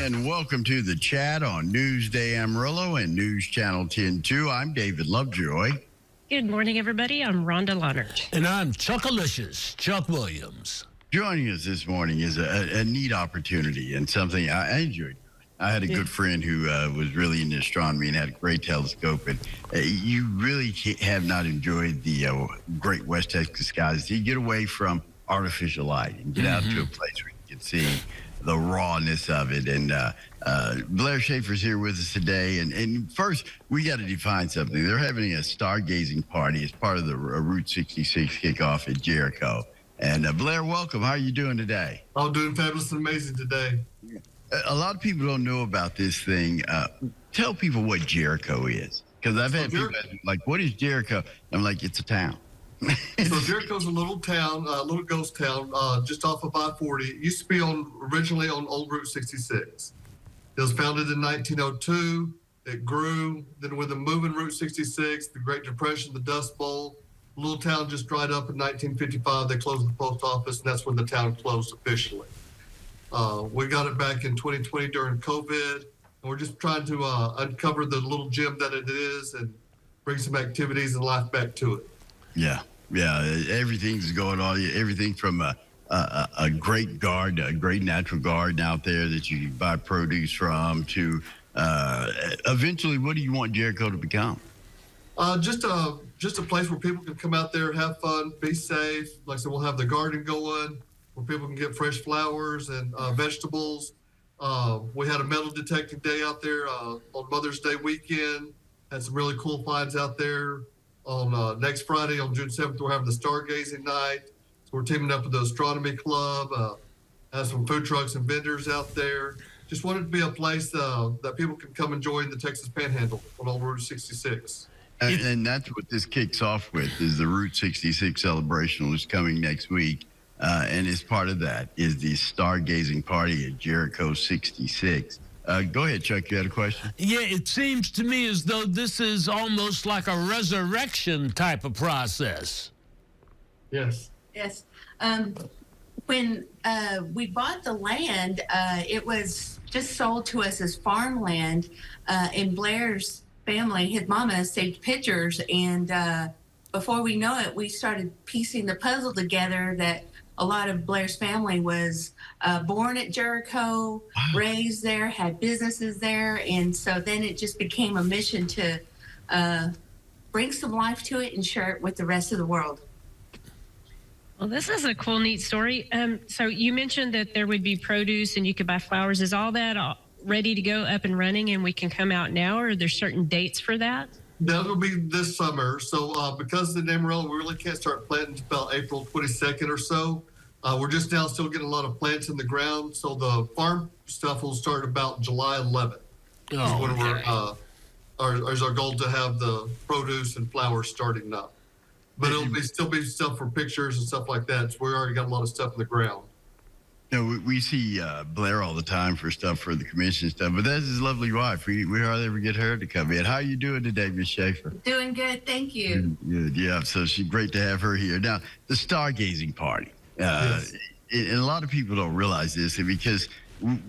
and welcome to the chat on Newsday Amarillo and News Channel 10-2. I'm David Lovejoy. Good morning, everybody. I'm Rhonda Lohnert. And I'm Chuckalicious, Chuck Williams. Joining us this morning is a neat opportunity and something I enjoyed. I had a good friend who was really into astronomy and had a great telescope. And you really have not enjoyed the great West Texas skies. You get away from artificial light and get out to a place where you can see the rawness of it. And Blair Schaefer's here with us today. And first, we got to define something. They're having a stargazing party as part of the Route 66 kickoff at Jericho. And Blair, welcome. How are you doing today? I'm doing fabulous and amazing today. A lot of people don't know about this thing. Tell people what Jericho is. Because I've had people ask me, like, what is Jericho? I'm like, it's a town. So Jericho's a little town, a little ghost town, just off of I-40. It used to be originally on old Route 66. It was founded in 1902. It grew. Then with the move in Route 66, the Great Depression, the Dust Bowl, the little town just dried up in 1955. They closed the post office, and that's when the town closed officially. We got it back in 2020 during COVID, and we're just trying to uncover the little gem that it is and bring some activities and life back to it. Yeah, everything's going on. Everything from a great garden, a great natural garden out there that you can buy produce from to eventually, what do you want Jericho to become? Just a place where people can come out there, have fun, be safe. Like I said, we'll have the garden going where people can get fresh flowers and vegetables. We had a metal detecting day out there on Mother's Day weekend. Had some really cool finds out there. On next Friday, on June 7th, we're having the stargazing night. So we're teaming up with the Astronomy Club. Have some food trucks and vendors out there. Just wanted to be a place that people can come enjoy in the Texas Panhandle on Old Route 66. And that's what this kicks off with, is the Route 66 celebration, which is coming next week. And as part of that is the stargazing party at Jericho 66. Go ahead, Chuck. You had a question? Yeah, it seems to me as though this is almost like a resurrection type of process. Yes. Yes. When we bought the land, it was just sold to us as farmland. And Blair's family, his mama, saved pictures. And before we know it, we started piecing the puzzle together that a lot of Blair's family was born at Jericho, raised there, had businesses there. And so then it just became a mission to bring some life to it and share it with the rest of the world. Well, this is a cool, neat story. So you mentioned that there would be produce and you could buy flowers. Is all that ready to go, up and running, and we can come out now, or are there certain dates for that? That'll be this summer. So because of the Amarillo, we really can't start planting until about April 22nd or so. We're just now still getting a lot of plants in the ground. So the farm stuff will start about July 11th. Oh, when okay. Our goal to have the produce and flowers starting up. But it'll still be stuff for pictures and stuff like that. So we already got a lot of stuff in the ground. You know, we see Blair all the time for stuff for the commission stuff, but that's his lovely wife. We hardly ever get her to come in. How are you doing today, Miss Schaefer? Doing good, thank you. Good, yeah. So she's great to have her here. Now, the stargazing party. Yes. And a lot of people don't realize this because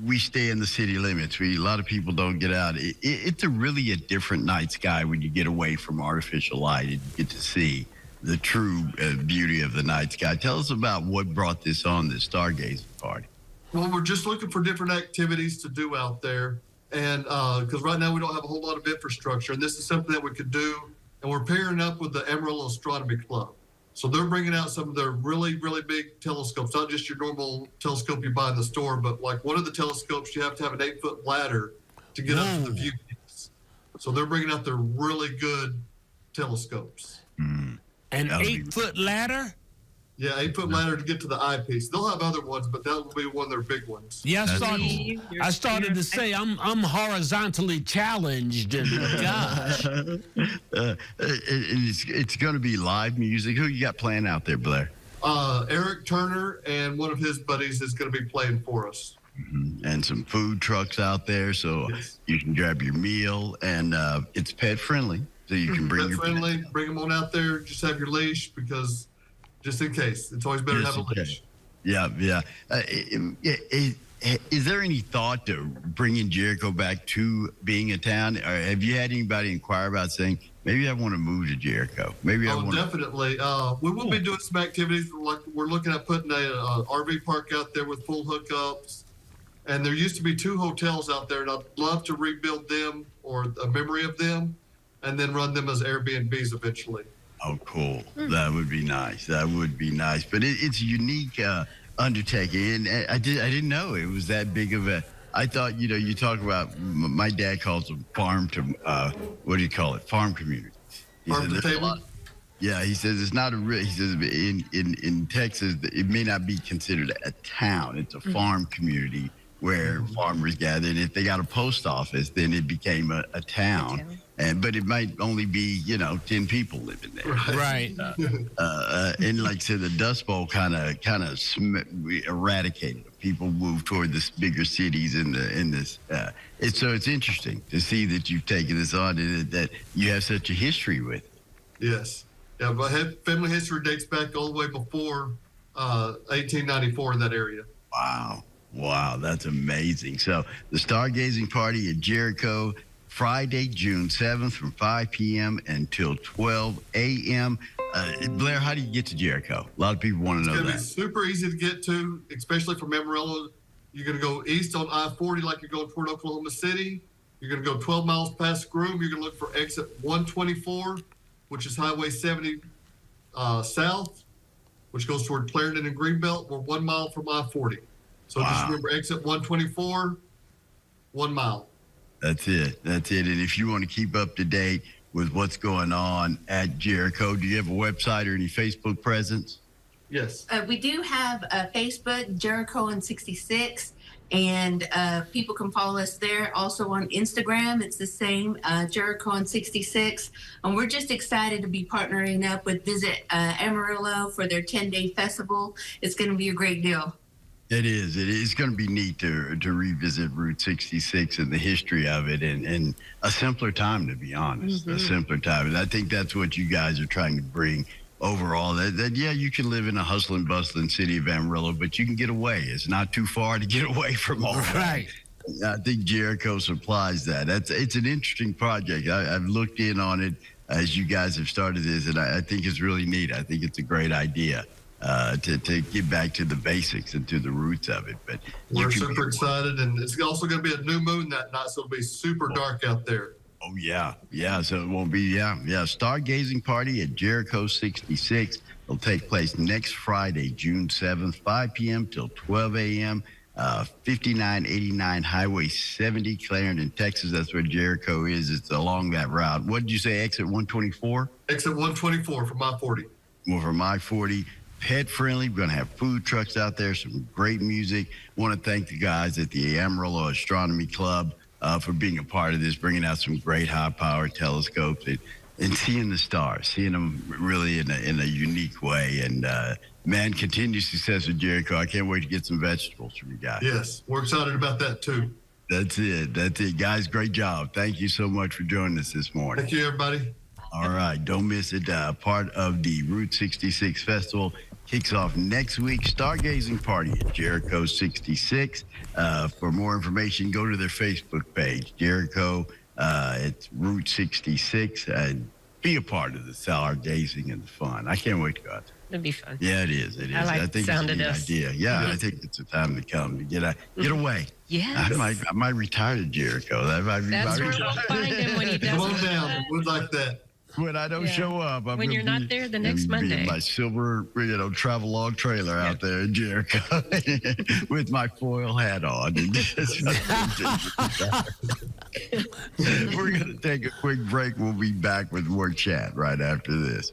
we stay in the city limits. A lot of people don't get out. It's really a different night sky when you get away from artificial light and you get to see the true beauty of the night sky. Tell us about what brought this on, the stargazing party. Well, we're just looking for different activities to do out there. And because right now we don't have a whole lot of infrastructure, and this is something that we could do. And we're pairing up with the Amarillo Astronomy Club. So they're bringing out some of their really, really big telescopes, not just your normal telescope you buy in the store, but like one of the telescopes, you have to have an 8-foot ladder to get up to the view piece. So they're bringing out their really good telescopes. Mm. An 8-foot ladder? Yeah, 8-foot ladder to get to the eyepiece. They'll have other ones, but that will be one of their big ones. Yeah, I started to say I'm horizontally challenged, and gosh. It's going to be live music. Who you got playing out there, Blair? Eric Turner and one of his buddies is going to be playing for us. Mm-hmm. And some food trucks out there, so you can grab your meal, and it's pet friendly, so you can bring pet friendly. Bring them on out there. Just have your leash because. Just in case. It's always better to have a leash. Yeah. is there any thought to bringing Jericho back to being a town? Or have you had anybody inquire about saying, maybe I want to move to Jericho? Maybe I want to. Definitely. We will be doing some activities. Like we're looking at putting a RV park out there with full hookups. And there used to be 2 hotels out there, and I'd love to rebuild them or a memory of them and then run them as Airbnbs eventually. Oh, cool. That would be nice. That would be nice. But it's a unique undertaking. And I didn't know it was that big of a. I thought, you talk about, my dad calls them farm to, what do you call it? Farm communities. Farm to table? Yeah, he says it's not a real. He says in Texas, it may not be considered a town. It's a farm community where farmers gather, and if they got a post office, then it became a town. But it might only be 10 people living there. Right. And like I said, the Dust Bowl kind of eradicated it. People moved toward the bigger cities in this. So it's interesting to see that you've taken this on and that you have such a history with it. Yes. Yeah, but family history dates back all the way before 1894 in that area. Wow, that's amazing. So the stargazing party at Jericho, Friday, June 7th from 5 p.m. until 12 a.m. Blair, how do you get to Jericho? A lot of people want to know that. It's going to be super easy to get to, especially from Amarillo. You're going to go east on I-40 like you're going toward Oklahoma City. You're going to go 12 miles past Groom. You're going to look for exit 124, which is Highway 70 south, which goes toward Clarendon and Greenbelt. We're 1 mile from I-40. So just remember, exit 124, 1 mile. That's it. And if you want to keep up to date with what's going on at Jericho, do you have a website or any Facebook presence? Yes. We do have a Facebook, Jericho and 66, and people can follow us there. Also on Instagram, it's the same, Jericho and 66. And we're just excited to be partnering up with Visit Amarillo for their 10-day festival. It's going to be a great deal. It is. It is going to be neat to revisit Route 66 and the history of it in a simpler time, to be honest. A simpler time. And I think that's what you guys are trying to bring overall. That you can live in a hustling, bustling city of Amarillo, but you can get away. It's not too far to get away from all that. Right. I think Jericho supplies that. It's an interesting project. I've looked in on it as you guys have started this, and I think it's really neat. I think it's a great idea. To get back to the basics and to the roots of it. But we're super excited, and it's also going to be a new moon that night, so it'll be super dark out there. Oh, yeah. So it won't be, stargazing party at Jericho 66. It'll take place next Friday, June 7th, 5 p.m. till 12 a.m. 5989 Highway 70, Clarendon, Texas. That's where Jericho is. It's along that route. What did you say, exit 124? Exit 124 from I-40. Well, from I-40. Pet friendly. We're going to have food trucks out there, some great music. Want to thank the guys at the Amarillo Astronomy Club for being a part of this, bringing out some great high power telescopes and seeing the stars, seeing them really in a unique way. And man, continued success with Jericho. I can't wait to get some vegetables from you guys. Yes, we're excited about that too. That's it, guys. Great job. Thank you so much for joining us this morning. Thank you, everybody. All right, don't miss it. Part of the Route 66 Festival kicks off next week. Stargazing party at Jericho 66. For more information, go to their Facebook page, Jericho. It's Route 66. Be a part of the stargazing and the fun. I can't wait to go out there. It'd be fun. Yeah, it is. It is. I like think the sound it's a of neat this. idea. Yeah, I think it's a time to come to get away. Yes. I might retire to Jericho. That's where we'll find him when he does. Come on down. We'd like that. When I don't show up, When you're not there the next Monday. In my silver, travel log trailer out there in Jericho with my foil hat on. We're going to take a quick break. We'll be back with more chat right after this.